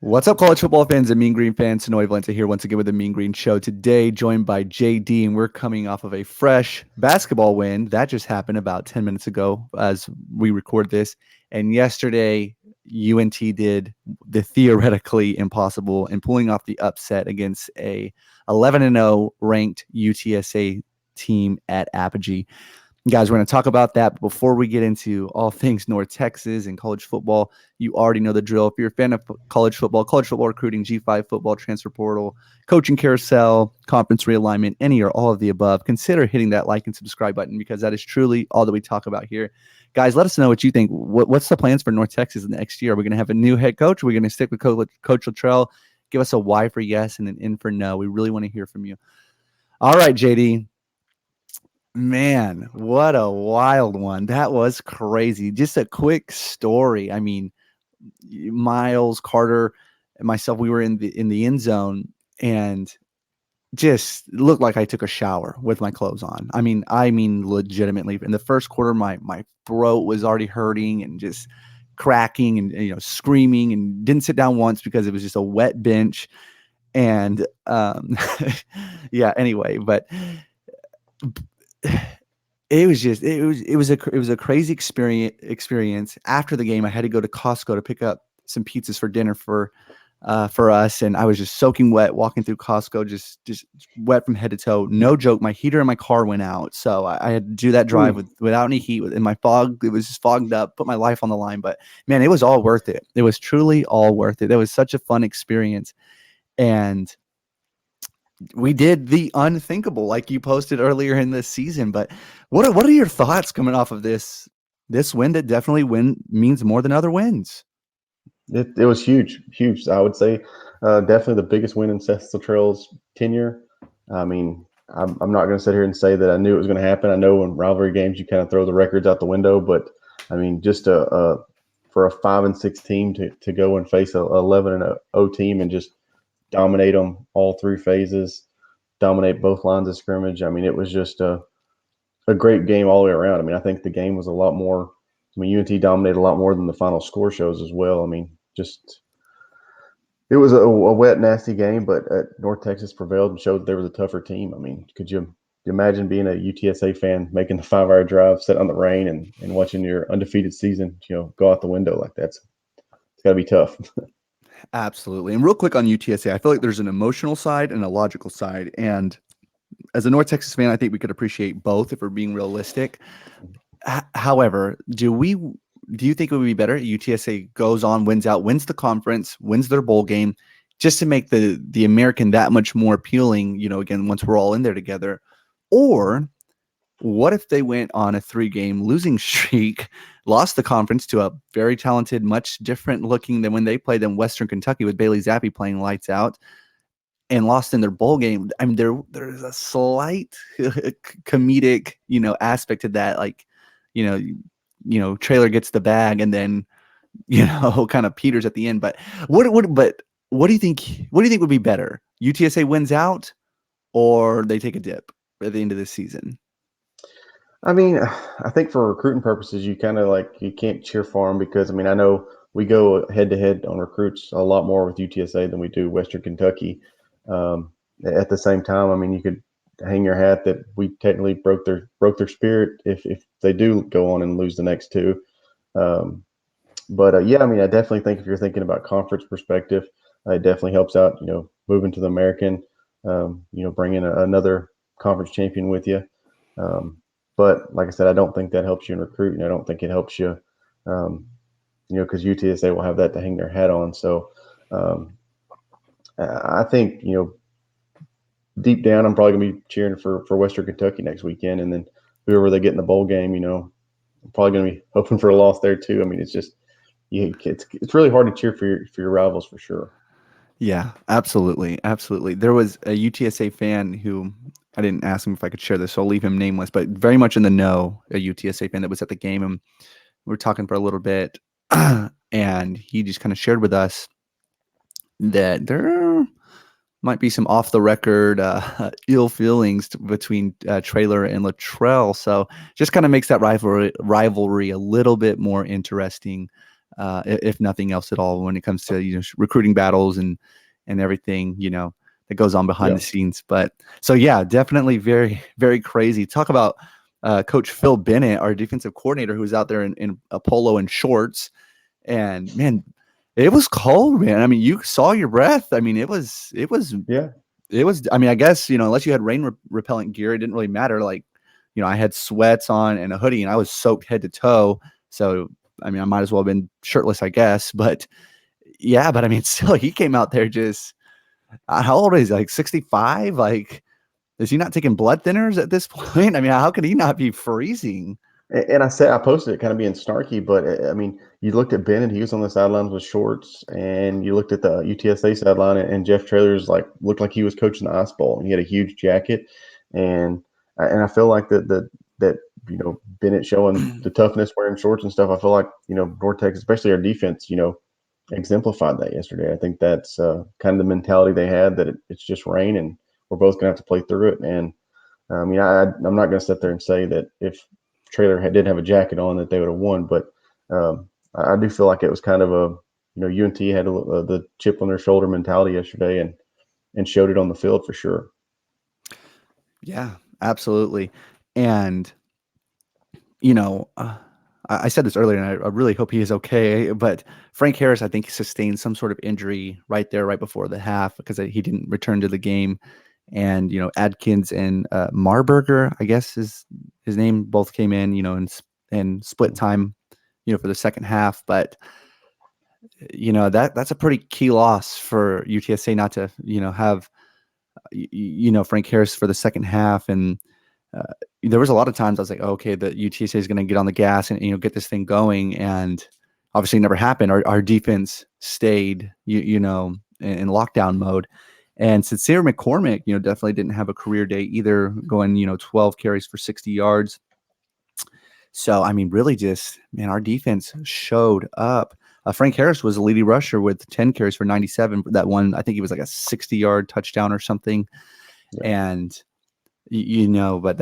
What's up, college football fans and Mean Green fans? Sonoy Valenta here once again with the Mean Green Show. Today, joined by JD, and we're coming off of a fresh basketball win that just happened about 10 minutes ago as we record this. And yesterday, UNT did the theoretically impossible in pulling off the upset against a 11-0 ranked UTSA team at Apogee. Guys, we're going to talk about that. But before we get into all things North Texas and college football, you already know the drill. If you're a fan of college football recruiting, G5 football, transfer portal, coaching carousel, conference realignment, any or all of the above, consider hitting that like and subscribe button because that is truly all that we talk about here. Guys, let us know what you think. What's the plans for North Texas next year? Are we going to have a new head coach? Are we going to stick with Coach Luttrell? Give us a Y for yes and an N for no. We really want to hear from you. All right, JD. Man, what a wild one. That was crazy. Just a quick story. I mean, Miles, Carter, and myself, we were in the end zone and just looked like I took a shower with my clothes on. I mean legitimately. In the first quarter, my throat was already hurting and just cracking and screaming, and didn't sit down once because it was just a wet bench. And yeah, anyway, but it was a crazy experience. After the game, I had to go to Costco to pick up some pizzas for dinner for us, and I was just soaking wet walking through Costco, just wet from head to toe. No joke, my heater in my car went out, so I had to do that drive without any heat. In my fog, it was just fogged up. Put my life on the line, but man, it was all worth it. It was truly all worth it. It was such a fun experience, and we did the unthinkable, like you posted earlier in this season. But what are your thoughts coming off of this win that definitely means more than other wins? It was huge. I would say definitely the biggest win in Seth Luttrell's tenure. I mean, I'm not going to sit here and say that I knew it was going to happen. I know in rivalry games you kind of throw the records out the window, but I mean, just for a 5-6 team to go and face a 11-0 team and just dominate them all three phases, dominate both lines of scrimmage. I mean, it was just a great game all the way around. I mean, I think the game was a lot more. I mean, UNT dominated a lot more than the final score shows as well. I mean, just it was a wet, nasty game, but North Texas prevailed and showed that they were the tougher team. I mean, could you imagine being a UTSA fan, making the 5-hour drive, sitting on the rain, and watching your undefeated season, go out the window like that? It's got to be tough. Absolutely. And real quick on UTSA, I feel like there's an emotional side and a logical side. And as a North Texas fan, I think we could appreciate both if we're being realistic. However, do you think it would be better if UTSA goes on, wins the conference, wins their bowl game, just to make the American that much more appealing, again, once we're all in there together? Or what if they went on a 3-game losing streak, lost the conference to a very talented, much different looking than when they played in Western Kentucky with Bailey Zappi playing lights out, and lost in their bowl game? I mean, there's a slight comedic, aspect to that. Like, Trailer gets the bag and then, kind of peters at the end. But what do you think? What do you think would be better? UTSA wins out, or they take a dip at the end of this season? I mean, I think for recruiting purposes, you kind of you can't cheer for them because, I mean, I know we go head to head on recruits a lot more with UTSA than we do Western Kentucky. At the same time, I mean, you could hang your hat that we technically broke their spirit if they do go on and lose the next two. But yeah, I mean, I definitely think if you're thinking about conference perspective, it definitely helps out. Moving to the American, bringing another conference champion with you. But like I said, I don't think that helps you in recruiting. I don't think it helps you, because UTSA will have that to hang their hat on. So I think, deep down, I'm probably going to be cheering for Western Kentucky next weekend. And then whoever they get in the bowl game, I'm probably going to be hoping for a loss there too. I mean, it's just, it's really hard to cheer for your rivals for sure. Yeah, absolutely. Absolutely. There was a UTSA fan who, I didn't ask him if I could share this, so I'll leave him nameless, but very much in the know, a UTSA fan that was at the game, and we were talking for a little bit, and he just kind of shared with us that there might be some off the record ill feelings between Traylor and Luttrell. So just kind of makes that rivalry a little bit more interesting. if nothing else at all, when it comes to recruiting battles and everything that goes on behind Yeah. the scenes. But so yeah, definitely very, very crazy. Talk about Coach Phil Bennett, our defensive coordinator, who's out there in a polo and shorts. And man, it was cold, man. I mean, you saw your breath. I mean, it was Yeah. I mean, I guess, unless you had rain repellent gear, it didn't really matter. Like, I had sweats on and a hoodie and I was soaked head to toe. So, I mean, I might as well have been shirtless, I guess. But yeah, but I mean, still, he came out there just, how old is he? Like 65? Like, is he not taking blood thinners at this point? I mean, how could he not be freezing? And I posted it kind of being snarky, but I mean, you looked at Bennett, he was on the sidelines with shorts, and you looked at the UTSA sideline, and Jeff Traylor's looked like he was coaching the ice bowl, and he had a huge jacket, and I feel like that Bennett showing the toughness wearing shorts and stuff. I feel like North Texas, especially our defense, exemplified that yesterday. I think that's kind of the mentality they had, that it's just rain and we're both gonna have to play through it. And I'm not going to sit there and say that if Trailer didn't have a jacket on that they would have won, but I do feel like it was kind of a UNT had the chip on their shoulder mentality yesterday and showed it on the field for sure. Yeah, absolutely. And I said this earlier, and I really hope he is okay. But Frank Harris, I think, sustained some sort of injury right before the half, because he didn't return to the game. And Adkins and Marburger, I guess is his name, both came in, and split time, for the second half. But that's a pretty key loss for UTSA not to have Frank Harris for the second half. And there was a lot of times I was like, oh, okay, the UTSA is going to get on the gas and get this thing going, and obviously it never happened. Our defense stayed in lockdown mode, and Sincere McCormick definitely didn't have a career day either, going 12 carries for 60 yards. So I mean, really, just man, our defense showed up. Frank Harris was a leading rusher with 10 carries for 97. That one, I think he was like a 60-yard touchdown or something. Yeah. And but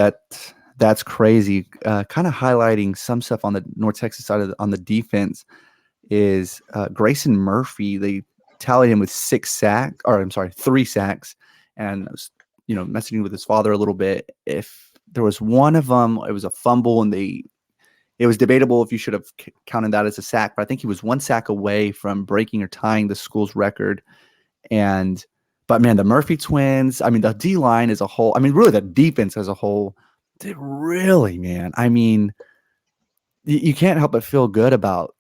that's crazy. Kind of highlighting some stuff on the North Texas side on the defense is Grayson Murphy. They tallied him with 3 sacks. And I was, messaging with his father a little bit. If there was one of them, it was a fumble, and it was debatable if you should have counted that as a sack. But I think he was 1 sack away from breaking or tying the school's record. But man, the Murphy twins, I mean, the D line as a whole, I mean, really the defense as a whole did really, man. I mean, you can't help but feel good about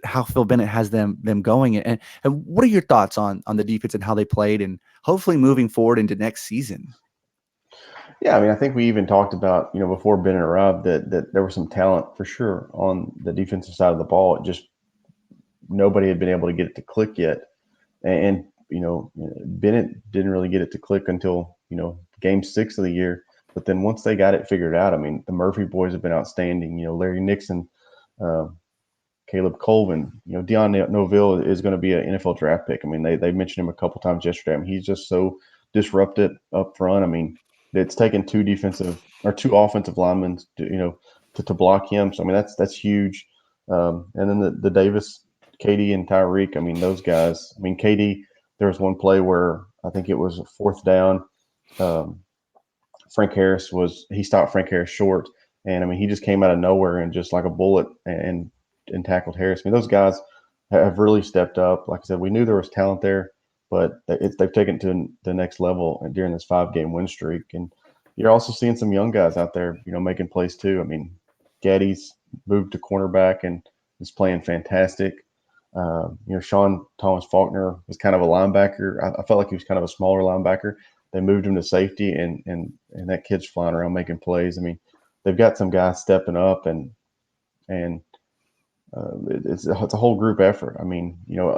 how Phil Bennett has them going. And what are your thoughts on the defense and how they played, and hopefully moving forward into next season? Yeah, I mean, I think we even talked about, before Bennett arrived, that there was some talent for sure on the defensive side of the ball. It just nobody had been able to get it to click yet. And Bennett didn't really get it to click until, game 6 of the year. But then once they got it figured out, I mean, the Murphy boys have been outstanding. Larry Nixon, Caleb Colvin, Deion Noville is going to be an NFL draft pick. I mean, they mentioned him a couple times yesterday. I mean, he's just so disruptive up front. I mean, it's taken 2 offensive linemen to block him. So I mean, that's huge. And then the Davis, KD, and Tyreek. I mean, those guys. I mean, KD. There was one play where I think it was a 4th down. He stopped Frank Harris short, and I mean, he just came out of nowhere and just like a bullet and tackled Harris. I mean, those guys have really stepped up. Like I said, we knew there was talent there, but they've taken it to the next level during this 5-game win streak. And you're also seeing some young guys out there, making plays too. I mean, Gaddy's moved to cornerback and is playing fantastic. Sean Thomas Faulkner was kind of a linebacker. I felt like he was kind of a smaller linebacker. They moved him to safety, and that kid's flying around making plays. I mean, they've got some guys stepping up, and it's a whole group effort. I mean,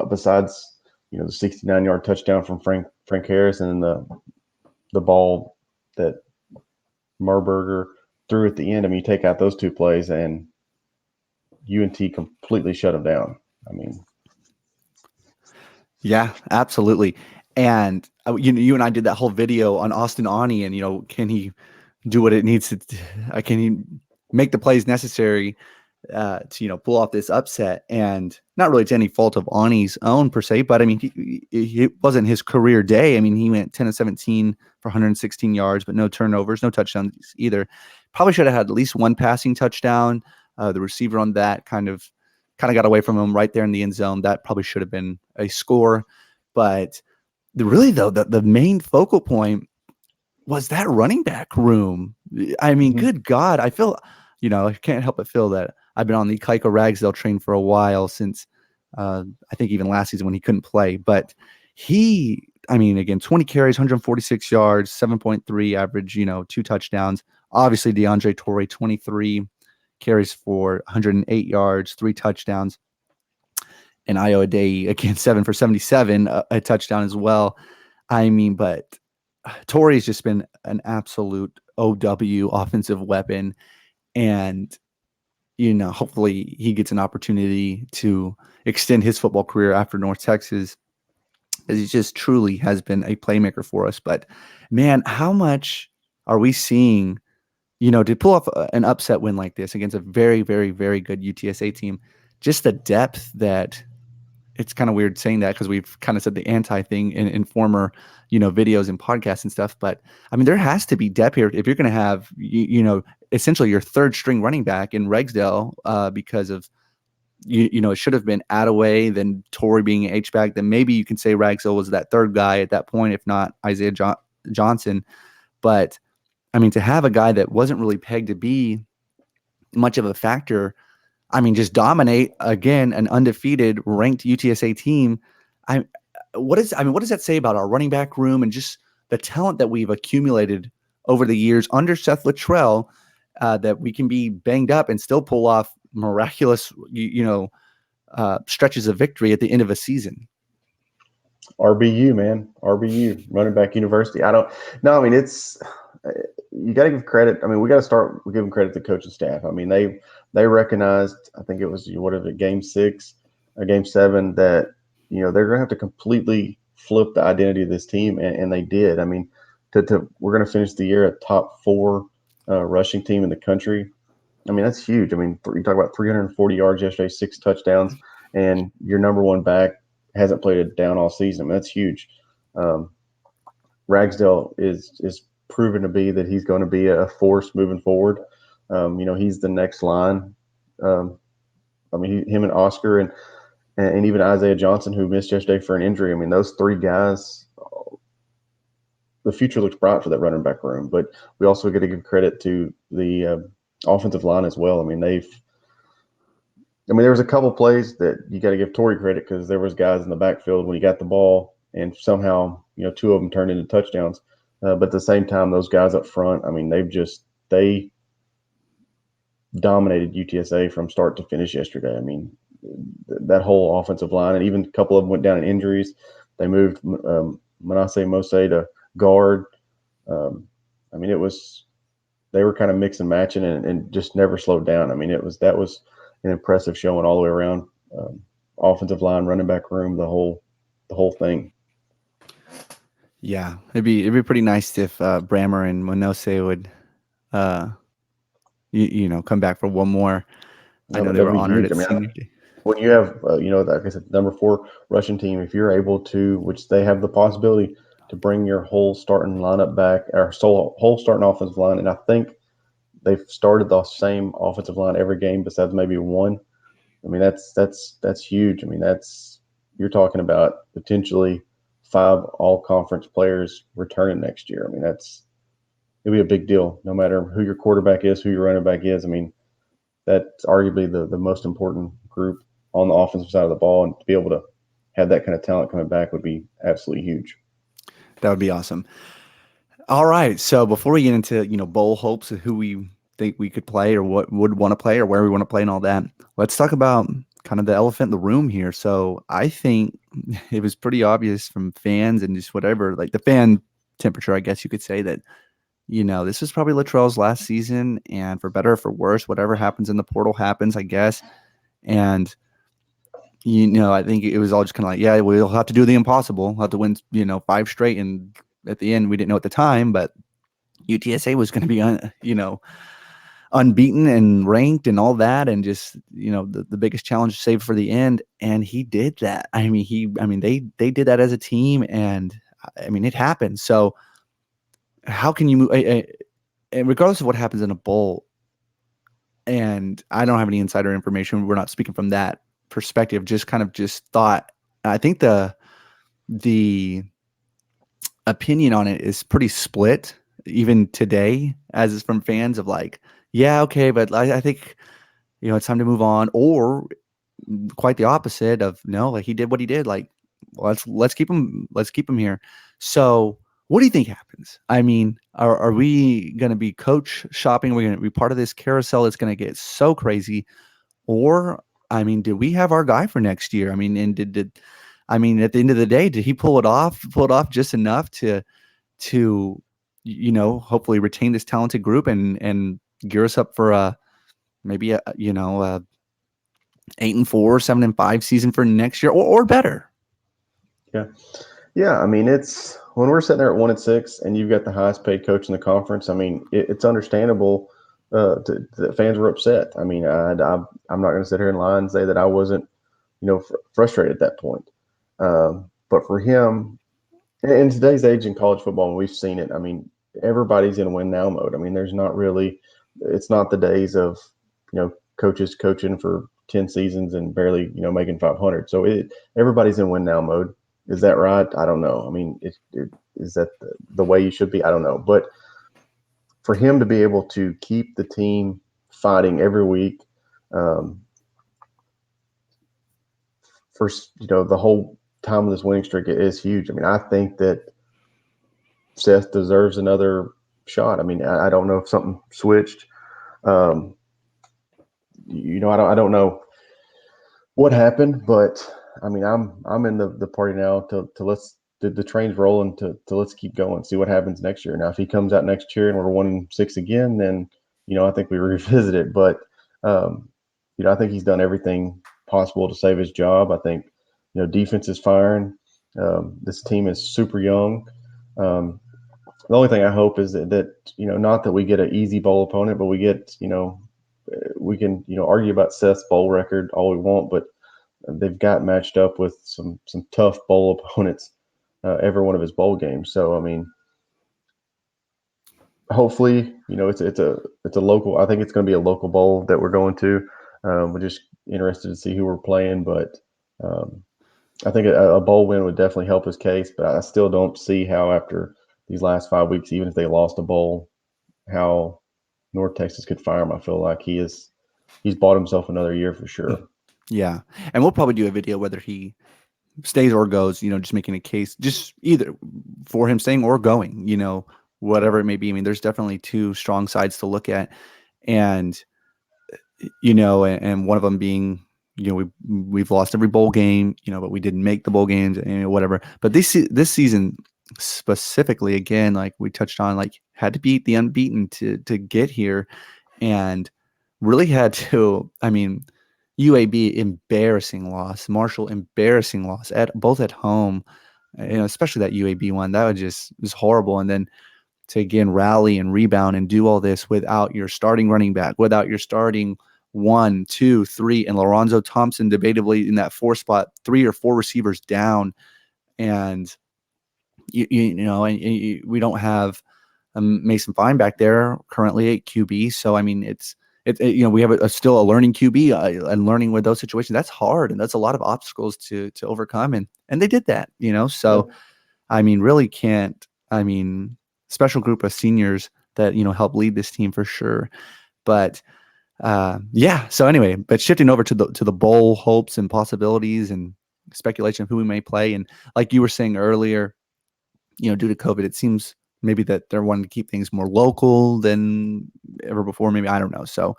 besides the 69-yard touchdown from Frank Harris, and then the ball that Marburger threw at the end. I mean, you take out those 2 plays, and UNT completely shut them down. I mean, yeah, absolutely. And you and I did that whole video on Austin Aune, and can he do what it needs to? Can he make the plays necessary to pull off this upset, and not really to any fault of Ani's own per se, but I mean it wasn't his career day. I mean he went 10 of 17 for 116 yards, but no turnovers, no touchdowns either. Probably should have had at least one passing touchdown. The receiver on that kind of got away from him right there in the end zone. That probably should have been a score, but really though the main focal point was that running back room. I mean, good God, I feel, I can't help but feel that I've been on the Keiko Ragsdale train for a while since I think even last season when he couldn't play. But again, 20 carries, 146 yards, 7.3 average, 2 touchdowns. Obviously, DeAndre Torrey, 23 carries for 108 yards, 3 touchdowns. And Io Adei, again, 7 for 77, a touchdown as well. I mean, but Torrey's just been an absolute OW offensive weapon. And, hopefully he gets an opportunity to extend his football career after North Texas, as he just truly has been a playmaker for us. But, man, how much are we seeing, to pull off an upset win like this against a very, very, very good UTSA team, just the depth that – it's kind of weird saying that because we've kind of said the anti thing in former, videos and podcasts and stuff. But I mean, there has to be depth here if you're going to have, essentially your third string running back in Ragsdale, because of, it should have been Attaway, then Torrey being an H-back. Then maybe you can say Ragsdale was that third guy at that point, if not Isaiah Johnson. But I mean, to have a guy that wasn't really pegged to be much of a factor, I mean, just dominate again an undefeated ranked UTSA team. What does that say about our running back room and just the talent that we've accumulated over the years under Seth Luttrell, that we can be banged up and still pull off miraculous, stretches of victory at the end of a season? RBU, man, RBU, running back university. I mean, it's, you got to give credit. I mean, we got to start giving credit to the coaching staff. I mean, they recognized, I think it was, game 6 or game 7, that, they're going to have to completely flip the identity of this team. And they did. I mean, we're going to finish the year a top 4 rushing team in the country. I mean, that's huge. I mean, you talk about 340 yards yesterday, 6 touchdowns, and your number 1 back hasn't played it down all season. I mean, that's huge. Ragsdale is proven to be that he's going to be a force moving forward. He's the next line. Him and Oscar and even Isaiah Johnson, who missed yesterday for an injury. I mean, those 3 guys, the future looks bright for that running back room. But we also got to give credit to the offensive line as well. I mean, there was a couple plays that you got to give Torrey credit, because there was guys in the backfield when he got the ball, and somehow, 2 of them turned into touchdowns. But at the same time, those guys up front, I mean, they dominated UTSA from start to finish yesterday. I mean, that whole offensive line, and even a couple of them went down in injuries. They moved Manasseh Mose to guard. They were kind of mix and matching and just never slowed down. I mean, that was an impressive showing all the way around. Offensive line, running back room, the whole thing. Yeah, it'd be pretty nice if Brammer and Manasseh would, come back for one more. I know they were honored at senior day. When you have, like I said, number 4 rushing team, if you're able to, which they have the possibility to bring your whole starting lineup back, or whole starting offensive line, and I think they've started the same offensive line every game besides maybe one. I mean, that's huge. I mean, you're talking about potentially 5 all-conference players returning next year. I mean, it'll be a big deal, no matter who your quarterback is, who your running back is. I mean, that's arguably the most important group on the offensive side of the ball, and to be able to have that kind of talent coming back would be absolutely huge. That would be awesome. All right, so before we get into bowl hopes of who we think we could play, or what would want to play, or where we want to play, and all that, let's talk about kind of the elephant in the room here. So I think it was pretty obvious from fans and just whatever, like the fan temperature, I guess you could say, that this is probably Luttrell's last season, and for better or for worse, whatever happens in the portal happens, I guess. And I think it was all just kind of like, yeah, we'll have to do the impossible. We'll have to win, 5 straight. And at the end, we didn't know at the time, but UTSA was going to be, unbeaten and ranked and all that, and just the biggest challenge saved for the end, and he did that. They did that as a team, and it happened. So how can you move? And regardless of what happens in a bowl, and I don't have any insider information, we're not speaking from that perspective. Just kind of just thought. I think the opinion on it is pretty split even today, as is from fans of like, yeah, okay, but I think it's time to move on, or quite the opposite of no, like he did what he did, like let's keep him here. So what do you think happens? Are we going to be coach shopping? Are we going to be part of this carousel that's going to get so crazy? Or did we have our guy for next year? And did at the end of the day, did he pull it off just enough to hopefully retain this talented group and gear us up for maybe a 8-4, 7-5 season for next year, or better? Yeah. It's when we're sitting there at 1-6 and you've got the highest paid coach in the conference. It's understandable that fans were upset. I'm not going to sit here and lie and say that I wasn't, frustrated at that point. But for him, in today's age in college football, and we've seen it. Everybody's in win now mode. There's not really. It's not the days of, coaches coaching for 10 seasons and barely, making 500. So everybody's in win now mode. Is that right? I don't know. Is that the way you should be? I don't know. But for him to be able to keep the team fighting every week, for the whole time of this winning streak is huge. I think that Seth deserves another shot. I don't know if something switched. I don't know what happened, but I'm in the party now to let's the train's rolling to let's keep going, see what happens next year. Now, if he comes out next year and we're 1-6 again, then I think we revisit it. But I think he's done everything possible to save his job. I think defense is firing. This team is super young. The only thing I hope is that not that we get an easy bowl opponent, but we get we can argue about Seth's bowl record all we want, but they've got matched up with some tough bowl opponents every one of his bowl games. So hopefully it's a local. I think it's going to be a local bowl that we're going to. We're just interested to see who we're playing, but I think a bowl win would definitely help his case. But I still don't see how after these last 5 weeks, even if they lost a bowl, how North Texas could fire him. I feel like he's bought himself another year for sure. Yeah, and we'll probably do a video whether he stays or goes, just making a case, just either for him staying or going, whatever it may be. There's definitely two strong sides to look at, and and one of them being, we've lost every bowl game, but we didn't make the bowl games and whatever. But this season specifically, again, like we touched on, like had to beat the unbeaten to get here, and really had to. UAB embarrassing loss, Marshall embarrassing loss both at home, especially that UAB one that was horrible, and then to again rally and rebound and do all this without your starting running back, without your starting 1, 2, 3, and Lorenzo Thompson debatably in that 4 spot, 3 or 4 receivers down, and we don't have Mason Fine back there currently at QB, so we have still a learning QB and learning with those situations. That's hard, and that's a lot of obstacles to overcome, and they did that, So, yeah. Really can't. Special group of seniors that help lead this team for sure. But yeah. So anyway, but shifting over to the bowl hopes and possibilities and speculation of who we may play, and like you were saying earlier, due to COVID, it seems maybe that they're wanting to keep things more local than ever before. Maybe, I don't know. So,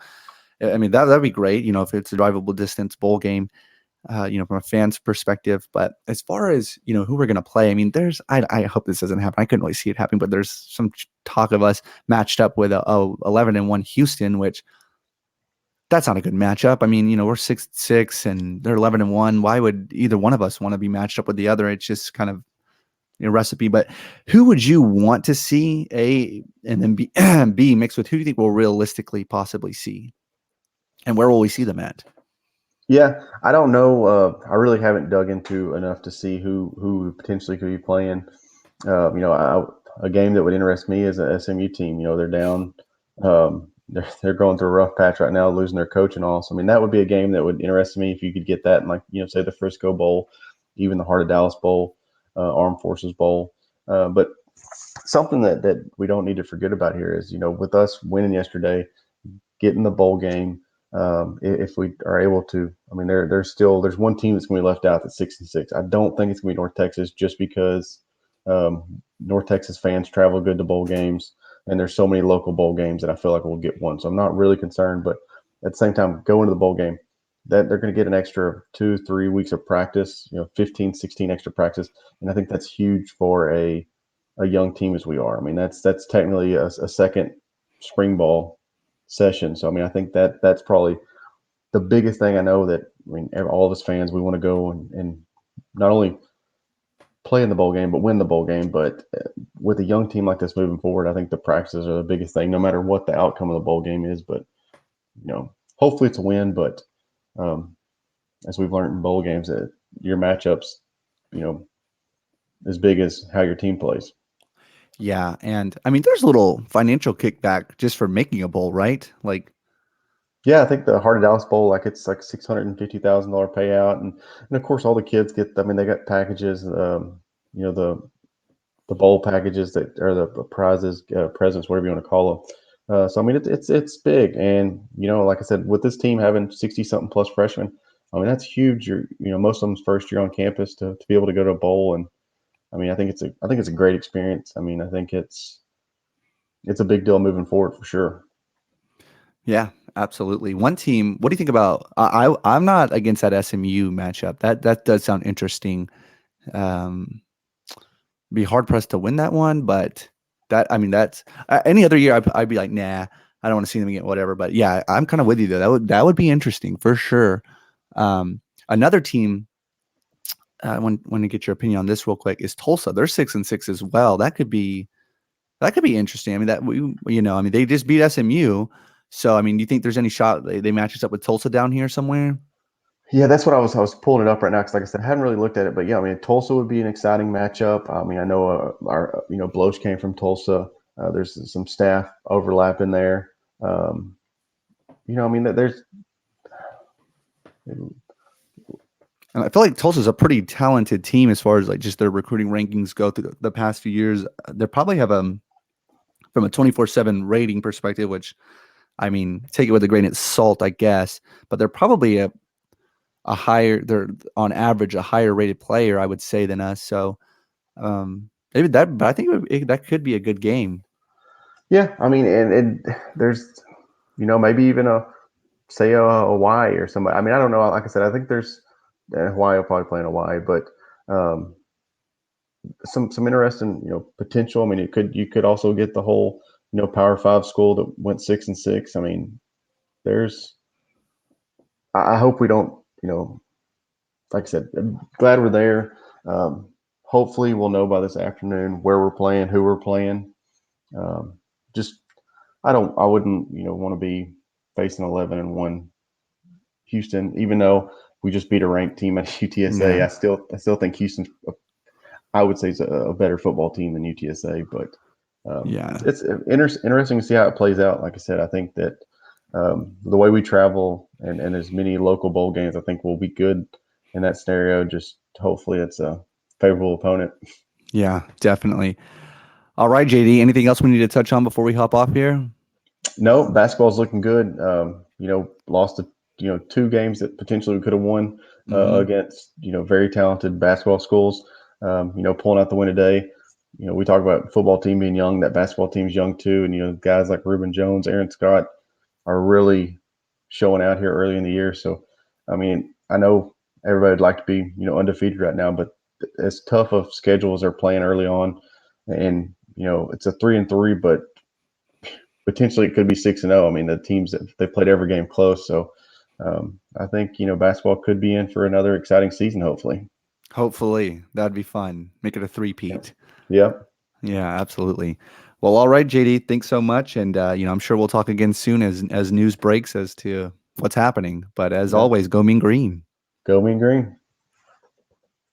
that'd be great. If it's a drivable distance bowl game, from a fan's perspective. But as far as who we're gonna play, there's I hope this doesn't happen. I couldn't really see it happening, but there's some talk of us matched up with a 11-1 Houston, which that's not a good matchup. We're 6-6 and they're 11-1. Why would either one of us want to be matched up with the other? It's just kind of recipe. But who would you want to see, A, and then B, B mixed with who do you think we'll realistically possibly see? And where will we see them at? Yeah, I don't know. I really haven't dug into enough to see who potentially could be playing. A game that would interest me is a SMU team. They're down. They're going through a rough patch right now, losing their coach and all. So I mean, that would be a game that would interest me if you could get that, and like say the Frisco Bowl, even the Heart of Dallas Bowl, Armed Forces Bowl. But something that we don't need to forget about here is with us winning yesterday, getting the bowl game. If we are able to, I mean, there's one team that's going to be left out that's 6-6. I don't think it's going to be North Texas just because North Texas fans travel good to bowl games, and there's so many local bowl games that I feel like we'll get one. So I'm not really concerned, but at the same time, go into the bowl game. That they're going to get an extra 2-3 weeks of practice, 15, 16 extra practice, and I think that's huge for a young team as we are. I mean, that's technically a second spring ball session. So I mean, I think that's probably the biggest thing. I know that all of us fans, we want to go and not only play in the bowl game but win the bowl game. But with a young team like this moving forward, I think the practices are the biggest thing, no matter what the outcome of the bowl game is. But hopefully it's a win. But as we've learned in bowl games, that your matchups, as big as how your team plays. Yeah, and I mean, there's a little financial kickback just for making a bowl, right? Like, Yeah, I think the Heart of Dallas Bowl, like it's like $650,000 payout, and of course all the kids get. I mean, they got packages. The bowl packages that are the prizes, presents, whatever you want to call them. So I mean, it's big, and like I said, with this team having 60 something plus freshmen, I mean that's huge. Most of them's first year on campus to be able to go to a bowl, and I mean I think it's a great experience. I mean I think it's a big deal moving forward for sure. yeah, absolutely. One team. What do you think about? I'm not against that SMU matchup. That does sound interesting. Um, be hard pressed to win that one, but I mean, that's any other year I'd be like, nah, I don't want to see them again, whatever. But yeah, I'm kind of with you though. That would be interesting for sure. Another team. I want to get your opinion on this real quick. Is Tulsa? They're 6-6 as well. That could be interesting. I mean, I mean, they just beat SMU. So, I mean, do you think there's any shot they match us up with Tulsa down here somewhere? Yeah, that's what I was pulling it up right now because, like I said, I haven't really looked at it, but yeah, I mean, Tulsa would be an exciting matchup. I mean, I know our Bloch came from Tulsa. There's some staff overlap in there. I mean, there's And I feel like Tulsa's a pretty talented team as far as like just their recruiting rankings go through the past few years. They probably have from a 24/7 rating perspective, which I mean, take it with a grain of salt, I guess, but they're probably they're on average a higher rated player, I would say, than us. So maybe but I think that could be a good game. yeah. I mean, and there's maybe even a Hawaii or somebody. I mean, I don't know. Like I said, I think there's Hawaii will probably play in Hawaii, but um, some interesting potential. I mean, you could also get the whole Power Five school that went 6-6. I mean, there's. I hope we don't. Like I said, I'm glad we're there. Hopefully, we'll know by this afternoon where we're playing, who we're playing. Um, just I wouldn't want to be facing 11-1 Houston, even though we just beat a ranked team at UTSA. Yeah. I still think Houston's, I would say, is a better football team than UTSA. But Yeah. it's interesting to see how it plays out. Like I said, I think that the way we travel and as many local bowl games, I think will be good in that scenario. Just hopefully it's a favorable opponent. Yeah, definitely. All right, JD, anything else we need to touch on before we hop off here? No, basketball's looking good. Lost to two games that potentially we could have won Hmm. against very talented basketball schools. Pulling out the win today. We talk about football team being young. That basketball team's young too, and guys like Reuben Jones, Aaron Scott are really showing out here early in the year. So, I mean, I know everybody would like to be undefeated right now, but as tough of schedules they're playing early on, and it's a 3-3, but potentially it could be 6-0. I mean, the teams that they played every game close. So I think basketball could be in for another exciting season. Hopefully. Hopefully, that'd be fun. Make it a Yeah. three-peat. Yep. Yeah, absolutely. Well, all right, JD, thanks so much, and I'm sure we'll talk again soon as news breaks as to what's happening. But as Yeah. always, go Mean Green. Go Mean Green.